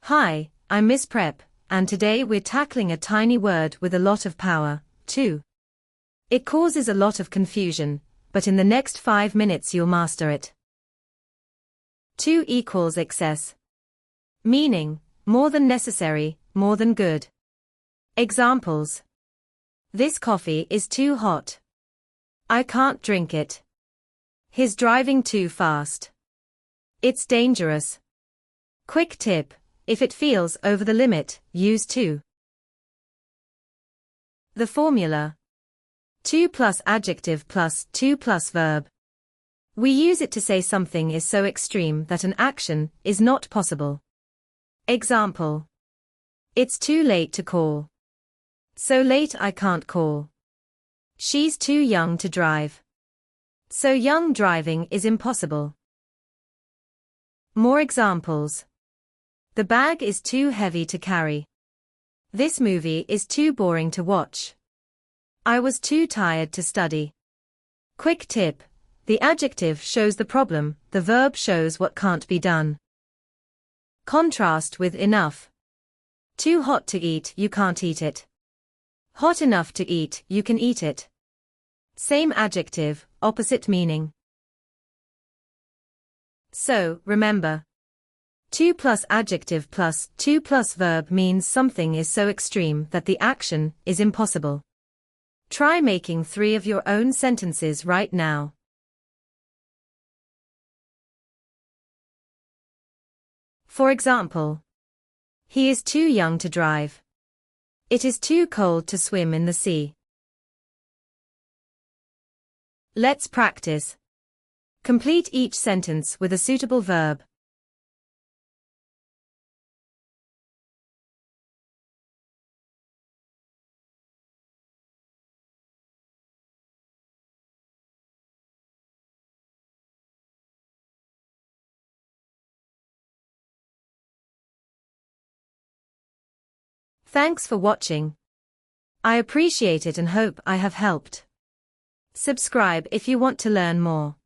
Hi, I'm Miss Prep, and today we're tackling a tiny word with a lot of power, too. It causes a lot of confusion, but in the next 5 minutes you'll master it. To equals excess. Meaning, more than necessary, more than good. Examples. This coffee is too hot. I can't drink it. He's driving too fast. It's dangerous. Quick tip. If it feels over the limit, use to. The formula. To plus adjective plus to plus verb. We use it to say something is so extreme that an action is not possible. Example. It's too late to call. So late I can't call. She's too young to drive. So young driving is impossible. More examples. The bag is too heavy to carry. This movie is too boring to watch. I was too tired to study. Quick tip. The adjective shows the problem, the verb shows what can't be done. Contrast with enough. Too hot to eat, you can't eat it. Hot enough to eat, you can eat it. Same adjective, opposite meaning. So, remember. To plus adjective plus to plus verb means something is so extreme that the action is impossible. Try making 3 of your own sentences right now. For example. He is too young to drive. It is too cold to swim in the sea. Let's practice. Complete each sentence with a suitable verb. Thanks for watching. I appreciate it and hope I have helped. Subscribe if you want to learn more.